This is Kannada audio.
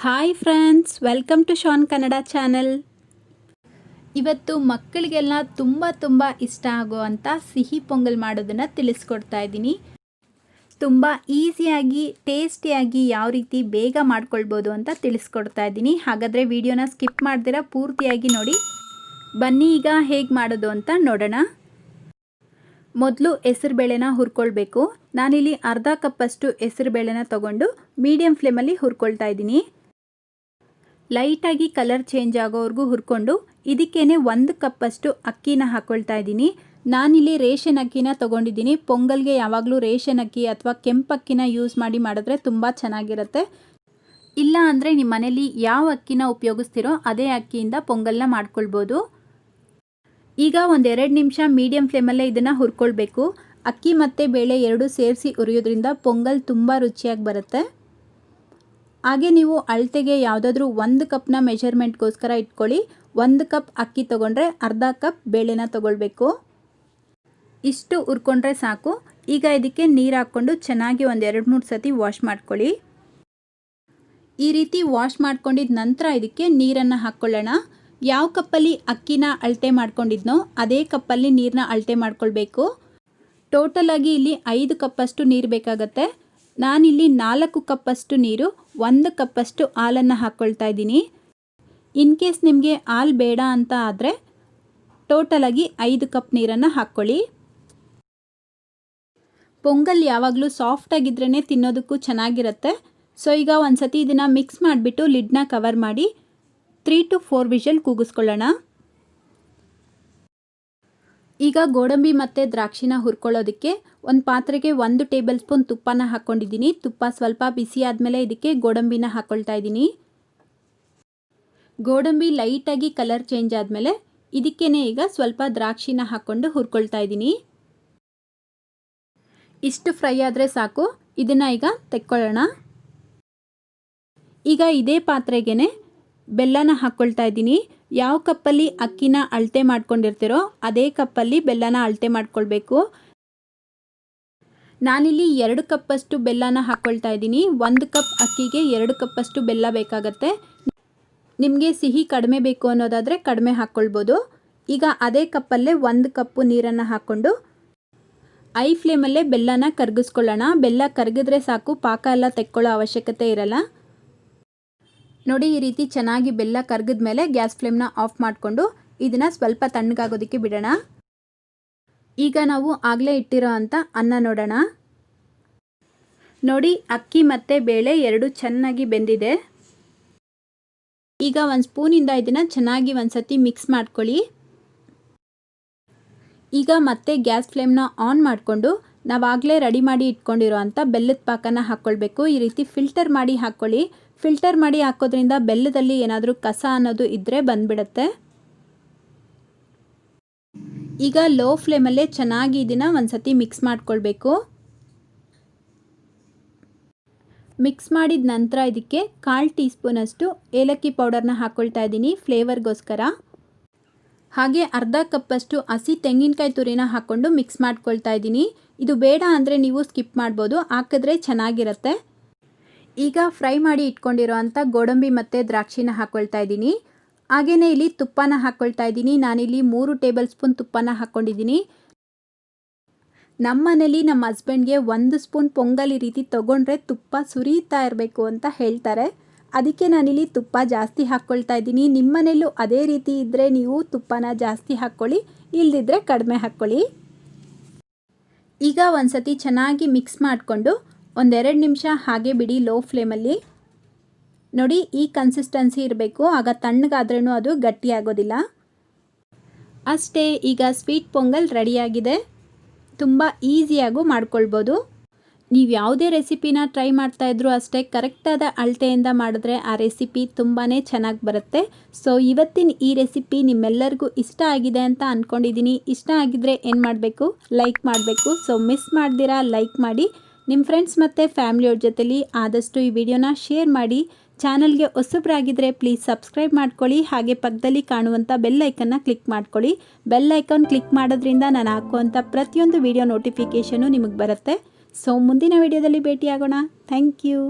Hi friends, welcome to Shan Kannada channel. ಇವತ್ತು ಮಕ್ಕಳಿಗೆಲ್ಲ ತುಂಬ ಇಷ್ಟ ಆಗುವಂಥ ಸಿಹಿ ಪೊಂಗಲ್ ಮಾಡೋದನ್ನು ತಿಳಿಸ್ಕೊಡ್ತಾ ಇದ್ದೀನಿ. ತುಂಬ ಈಸಿಯಾಗಿ ಟೇಸ್ಟಿಯಾಗಿ ಯಾವ ರೀತಿ ಬೇಗ ಮಾಡ್ಕೊಳ್ಬೋದು ಅಂತ ತಿಳಿಸ್ಕೊಡ್ತಾ ಇದ್ದೀನಿ. ಹಾಗಾದರೆ ವಿಡಿಯೋನ ಸ್ಕಿಪ್ ಮಾಡ್ದಿರ ಪೂರ್ತಿಯಾಗಿ ನೋಡಿ. ಬನ್ನಿ ಈಗ ಹೇಗೆ ಮಾಡೋದು ಅಂತ ನೋಡೋಣ. ಮೊದಲು ಹೆಸರುಬೇಳೆನ ಹುರ್ಕೊಳ್ಬೇಕು. ನಾನಿಲ್ಲಿ ಅರ್ಧ ಕಪ್ಪಷ್ಟು ಹೆಸರುಬೇಳೆನ ತಗೊಂಡು ಮೀಡಿಯಮ್ ಫ್ಲೇಮಲ್ಲಿ ಹುರ್ಕೊಳ್ತಾ ಇದ್ದೀನಿ. ಲೈಟಾಗಿ ಕಲರ್ ಚೇಂಜ್ ಆಗೋವರೆಗೂ ಹುರ್ಕೊಂಡು ಇದಕ್ಕೇನೆ 1 ಕಪ್ಪಷ್ಟು ಅಕ್ಕಿನ ಹಾಕ್ಕೊಳ್ತಾ ಇದ್ದೀನಿ. ನಾನಿಲ್ಲಿ ರೇಷನ್ ಅಕ್ಕಿನ ತೊಗೊಂಡಿದ್ದೀನಿ. ಪೊಂಗಲ್ಗೆ ಯಾವಾಗಲೂ ರೇಷನ್ ಅಕ್ಕಿ ಅಥವಾ ಕೆಂಪಕ್ಕಿನ ಯೂಸ್ ಮಾಡಿದ್ರೆ ತುಂಬ ಚೆನ್ನಾಗಿರುತ್ತೆ. ಇಲ್ಲ ಅಂದರೆ ನಿಮ್ಮ ಮನೇಲಿ ಯಾವ ಅಕ್ಕಿನ ಉಪಯೋಗಿಸ್ತಿರೋ ಅದೇ ಅಕ್ಕಿಯಿಂದ ಪೊಂಗಲ್ನ ಮಾಡ್ಕೊಳ್ಬೋದು. ಈಗ 1-2 ನಿಮಿಷ ಮೀಡಿಯಮ್ ಫ್ಲೇಮಲ್ಲೇ ಇದನ್ನು ಹುರ್ಕೊಳ್ಬೇಕು. ಅಕ್ಕಿ ಮತ್ತು ಬೇಳೆ ಎರಡೂ ಸೇರಿಸಿ ಹುರಿಯೋದ್ರಿಂದ ಪೊಂಗಲ್ ತುಂಬ ರುಚಿಯಾಗಿ ಬರುತ್ತೆ. ಹಾಗೆ ನೀವು ಅಳತೆಗೆ ಯಾವುದಾದ್ರೂ 1 ಕಪ್ನ ಮೆಷರ್ಮೆಂಟ್ಗೋಸ್ಕರ ಇಟ್ಕೊಳ್ಳಿ. 1 ಕಪ್ ಅಕ್ಕಿ ತೊಗೊಂಡ್ರೆ ಅರ್ಧ ಕಪ್ ಬೇಳೆನ ತೊಗೊಳ್ಬೇಕು. ಇಷ್ಟು ಹುರ್ಕೊಂಡ್ರೆ ಸಾಕು. ಈಗ ಇದಕ್ಕೆ ನೀರು ಹಾಕ್ಕೊಂಡು ಚೆನ್ನಾಗಿ 1-2-3 ಸತಿ ವಾಶ್ ಮಾಡ್ಕೊಳ್ಳಿ. ಈ ರೀತಿ ವಾಶ್ ಮಾಡ್ಕೊಂಡಿದ್ದ ನಂತರ ಇದಕ್ಕೆ ನೀರನ್ನು ಹಾಕ್ಕೊಳ್ಳೋಣ. ಯಾವ ಕಪ್ಪಲ್ಲಿ ಅಕ್ಕಿನ ಅಳತೆ ಮಾಡ್ಕೊಂಡಿದ್ನೋ ಅದೇ ಕಪ್ಪಲ್ಲಿ ನೀರನ್ನ ಅಳತೆ ಮಾಡ್ಕೊಳ್ಬೇಕು. ಟೋಟಲಾಗಿ ಇಲ್ಲಿ 5 ಕಪ್ಪಷ್ಟು ನೀರು ಬೇಕಾಗತ್ತೆ. ನಾನಿಲ್ಲಿ 4 ಕಪ್ಪಷ್ಟು ನೀರು 1 ಕಪ್ಪಷ್ಟು ಹಾಲನ್ನು ಹಾಕ್ಕೊಳ್ತಾ ಇದ್ದೀನಿ. ಇನ್ ಕೇಸ್ ನಿಮಗೆ ಹಾಲು ಬೇಡ ಅಂತ ಆದರೆ ಟೋಟಲಾಗಿ 5 ಕಪ್ ನೀರನ್ನು ಹಾಕ್ಕೊಳ್ಳಿ. ಪೊಂಗಲ್ ಯಾವಾಗಲೂ ಸಾಫ್ಟಾಗಿದ್ರೇ ತಿನ್ನೋದಕ್ಕೂ ಚೆನ್ನಾಗಿರುತ್ತೆ. ಸೊ ಈಗ ಒಂದು ಸತಿ ಇದನ್ನು ಮಿಕ್ಸ್ ಮಾಡಿಬಿಟ್ಟು ಲಿಡ್ನ ಕವರ್ ಮಾಡಿ 3 to 4 ವಿಷಲ್ ಕೂಗಿಸ್ಕೊಳ್ಳೋಣ. ಈಗ ಗೋಡಂಬಿ ಮತ್ತು ದ್ರಾಕ್ಷಿನ ಹುರ್ಕೊಳ್ಳೋದಕ್ಕೆ ಒಂದು ಪಾತ್ರೆಗೆ 1 ಟೇಬಲ್ ಸ್ಪೂನ್ ತುಪ್ಪನ ಹಾಕ್ಕೊಂಡಿದ್ದೀನಿ. ತುಪ್ಪ ಸ್ವಲ್ಪ ಬಿಸಿ ಆದಮೇಲೆ ಇದಕ್ಕೆ ಗೋಡಂಬಿನ ಹಾಕ್ಕೊಳ್ತಾ ಇದ್ದೀನಿ. ಗೋಡಂಬಿ ಲೈಟಾಗಿ ಕಲರ್ ಚೇಂಜ್ ಆದಮೇಲೆ ಇದಕ್ಕೇನೆ ಈಗ ಸ್ವಲ್ಪ ದ್ರಾಕ್ಷಿನ ಹಾಕ್ಕೊಂಡು ಹುರ್ಕೊಳ್ತಾ ಇದ್ದೀನಿ. ಇಷ್ಟು ಫ್ರೈ ಆದರೆ ಸಾಕು. ಇದನ್ನು ಈಗ ತೆಕ್ಕೊಳ್ಳೋಣ. ಈಗ ಇದೇ ಪಾತ್ರೆಗೇ ಬೆಲ್ಲನ ಹಾಕ್ಕೊಳ್ತಾ ಇದ್ದೀನಿ. ಯಾವ ಕಪ್ಪಲ್ಲಿ ಅಕ್ಕಿನ ಅಳತೆ ಮಾಡ್ಕೊಂಡಿರ್ತೀರೋ ಅದೇ ಕಪ್ಪಲ್ಲಿ ಬೆಲ್ಲನ ಅಳತೆ ಮಾಡ್ಕೊಳ್ಬೇಕು. ನಾನಿಲ್ಲಿ 2 ಕಪ್ಪಷ್ಟು ಬೆಲ್ಲನ ಹಾಕ್ಕೊಳ್ತಾ ಇದ್ದೀನಿ. 1 ಕಪ್ ಅಕ್ಕಿಗೆ 2 ಕಪ್ಪಷ್ಟು ಬೆಲ್ಲ ಬೇಕಾಗತ್ತೆ. ನಿಮಗೆ ಸಿಹಿ ಕಡಿಮೆ ಬೇಕು ಅನ್ನೋದಾದರೆ ಕಡಿಮೆ ಹಾಕ್ಕೊಳ್ಬೋದು. ಈಗ ಅದೇ ಕಪ್ಪಲ್ಲೇ 1 ಕಪ್ಪು ನೀರನ್ನು ಹಾಕ್ಕೊಂಡು ಐ ಫ್ಲೇಮಲ್ಲೇ ಬೆಲ್ಲನ ಕರಗಿಸ್ಕೊಳ್ಳೋಣ. ಬೆಲ್ಲ ಕರಗಿದ್ರೆ ಸಾಕು, ಪಾಕ ಎಲ್ಲ ತೆಕ್ಕೊಳ್ಳೋ ಅವಶ್ಯಕತೆ ಇರಲ್ಲ. ನೋಡಿ, ಈ ರೀತಿ ಚೆನ್ನಾಗಿ ಬೆಲ್ಲ ಕರಗಿದ ಮೇಲೆ ಗ್ಯಾಸ್ ಫ್ಲೇಮ್ನ ಆಫ್ ಮಾಡಿಕೊಂಡು ಇದನ್ನು ಸ್ವಲ್ಪ ತಣ್ಣಗಾಗೋದಕ್ಕೆ ಬಿಡೋಣ. ಈಗ ನಾವು ಆಗಲೇ ಇಟ್ಟಿರೋ ಅಂಥ ಅನ್ನ ನೋಡೋಣ. ನೋಡಿ, ಅಕ್ಕಿ ಮತ್ತು ಬೇಳೆ ಎರಡು ಚೆನ್ನಾಗಿ ಬೆಂದಿದೆ. ಈಗ 1 ಸ್ಪೂನಿಂದ ಇದನ್ನು ಚೆನ್ನಾಗಿ ಒಂದು ಸತಿ ಮಿಕ್ಸ್ ಮಾಡ್ಕೊಳ್ಳಿ. ಈಗ ಮತ್ತೆ ಗ್ಯಾಸ್ ಫ್ಲೇಮ್ನ ಆನ್ ಮಾಡಿಕೊಂಡು ನಾವಾಗಲೇ ರೆಡಿ ಮಾಡಿ ಇಟ್ಕೊಂಡಿರೋ ಅಂಥ ಬೆಲ್ಲದ ಪಾಕನ ಹಾಕ್ಕೊಳ್ಬೇಕು. ಈ ರೀತಿ ಫಿಲ್ಟರ್ ಮಾಡಿ ಹಾಕ್ಕೊಳ್ಳಿ. ಫಿಲ್ಟರ್ ಮಾಡಿ ಹಾಕೋದ್ರಿಂದ ಬೆಲ್ಲದಲ್ಲಿ ಏನಾದರೂ ಕಸ ಅನ್ನೋದು ಇದ್ದರೆ ಬಂದ್ಬಿಡುತ್ತೆ. ಈಗ ಲೋ ಫ್ಲೇಮಲ್ಲೇ ಚೆನ್ನಾಗಿ ಇದನ್ನು ಒಂದು ಸತಿ ಮಿಕ್ಸ್ ಮಾಡ್ಕೊಳ್ಬೇಕು. ಮಿಕ್ಸ್ ಮಾಡಿದ ನಂತರ ಇದಕ್ಕೆ 1/4 ಟೀ ಸ್ಪೂನಷ್ಟು ಏಲಕ್ಕಿ ಪೌಡರ್ನ ಹಾಕ್ಕೊಳ್ತಾ ಇದ್ದೀನಿ ಫ್ಲೇವರ್ಗೋಸ್ಕರ. ಹಾಗೆ ಅರ್ಧ ಕಪ್ಪಷ್ಟು ಹಸಿ ತೆಂಗಿನಕಾಯಿ ತುರಿನ ಹಾಕ್ಕೊಂಡು ಮಿಕ್ಸ್ ಮಾಡ್ಕೊಳ್ತಾ ಇದ್ದೀನಿ. ಇದು ಬೇಡ ಅಂದರೆ ನೀವು ಸ್ಕಿಪ್ ಮಾಡ್ಬೋದು, ಹಾಕಿದ್ರೆ ಚೆನ್ನಾಗಿರುತ್ತೆ. ಈಗ ಫ್ರೈ ಮಾಡಿ ಇಟ್ಕೊಂಡಿರೋ ಅಂಥ ಗೋಡಂಬಿ ಮತ್ತು ದ್ರಾಕ್ಷಿನ ಹಾಕ್ಕೊಳ್ತಾ ಇದ್ದೀನಿ. ಹಾಗೆಯೇ ಇಲ್ಲಿ ತುಪ್ಪನ ಹಾಕ್ಕೊಳ್ತಾ ಇದ್ದೀನಿ. ನಾನಿಲ್ಲಿ 3 ಟೇಬಲ್ ಸ್ಪೂನ್ ತುಪ್ಪನ ಹಾಕ್ಕೊಂಡಿದ್ದೀನಿ. ನಮ್ಮ ಮನೇಲಿ ನಮ್ಮ ಹಸ್ಬೆಂಡ್ಗೆ 1 ಸ್ಪೂನ್ ಪೊಂಗಲ್ ಈ ರೀತಿ ತೊಗೊಂಡ್ರೆ ತುಪ್ಪ ಸುರಿತಾ ಇರಬೇಕು ಅಂತ ಹೇಳ್ತಾರೆ. ಅದಕ್ಕೆ ನಾನಿಲ್ಲಿ ತುಪ್ಪ ಜಾಸ್ತಿ ಹಾಕ್ಕೊಳ್ತಾ ಇದ್ದೀನಿ. ನಿಮ್ಮ ಮನೇಲೂ ಅದೇ ರೀತಿ ಇದ್ದರೆ ನೀವು ತುಪ್ಪನ ಜಾಸ್ತಿ ಹಾಕ್ಕೊಳ್ಳಿ, ಇಲ್ಲದಿದ್ದರೆ ಕಡಿಮೆ ಹಾಕ್ಕೊಳ್ಳಿ. ಈಗ ಒಂದು ಸತಿ ಚೆನ್ನಾಗಿ ಮಿಕ್ಸ್ ಮಾಡಿಕೊಂಡು 1-2 ನಿಮಿಷ ಹಾಗೆ ಬಿಡಿ ಲೋ ಫ್ಲೇಮಲ್ಲಿ. ನೋಡಿ, ಈ ಕನ್ಸಿಸ್ಟೆನ್ಸಿ ಇರಬೇಕು. ಆಗ ತಣ್ಣಗಾದ್ರೂ ಅದು ಗಟ್ಟಿಯಾಗೋದಿಲ್ಲ. ಅಷ್ಟೇ, ಈಗ ಸ್ವೀಟ್ ಪೊಂಗಲ್ ರೆಡಿಯಾಗಿದೆ. ತುಂಬ ಈಸಿಯಾಗೂ ಮಾಡ್ಕೊಳ್ಬೋದು. ನೀವು ಯಾವುದೇ ರೆಸಿಪಿನ ಟ್ರೈ ಮಾಡ್ತಾಯಿದ್ರು ಅಷ್ಟೇ ಕರೆಕ್ಟಾದ ಅಳತೆಯಿಂದ ಮಾಡಿದ್ರೆ ಆ ರೆಸಿಪಿ ತುಂಬಾ ಚೆನ್ನಾಗಿ ಬರುತ್ತೆ. ಸೊ ಇವತ್ತಿನ ಈ ರೆಸಿಪಿ ನಿಮ್ಮೆಲ್ಲರಿಗೂ ಇಷ್ಟ ಆಗಿದೆ ಅಂತ ಅಂದ್ಕೊಂಡಿದ್ದೀನಿ. ಇಷ್ಟ ಆಗಿದ್ರೆ ಏನು ಮಾಡಬೇಕು? ಲೈಕ್ ಮಾಡಬೇಕು. ಸೊ ಮಿಸ್ ಮಾಡ್ದಿರಾ ಲೈಕ್ ಮಾಡಿ. ನಿಮ್ಮ ಫ್ರೆಂಡ್ಸ್ ಮತ್ತು ಫ್ಯಾಮಿಲಿಯವ್ರ ಜೊತೆಲಿ ಆದಷ್ಟು ಈ ವಿಡಿಯೋನ ಶೇರ್ ಮಾಡಿ. ಚಾನಲ್ಗೆ ಹೊಸಬ್ರಾಗಿದ್ದರೆ ಪ್ಲೀಸ್ ಸಬ್ಸ್ಕ್ರೈಬ್ ಮಾಡ್ಕೊಳ್ಳಿ. ಹಾಗೆ ಪಕ್ಕದಲ್ಲಿ ಕಾಣುವಂಥ ಬೆಲ್ ಐಕನ್ನ ಕ್ಲಿಕ್ ಮಾಡ್ಕೊಳ್ಳಿ. ಬೆಲ್ ಐಕಾನ್ ಕ್ಲಿಕ್ ಮಾಡೋದ್ರಿಂದ ನಾನು ಹಾಕುವಂಥ ಪ್ರತಿಯೊಂದು ವಿಡಿಯೋ ನೋಟಿಫಿಕೇಷನು ನಿಮಗೆ ಬರುತ್ತೆ. ಸೊ ಮುಂದಿನ ವಿಡಿಯೋದಲ್ಲಿ ಭೇಟಿಯಾಗೋಣ. Thank you.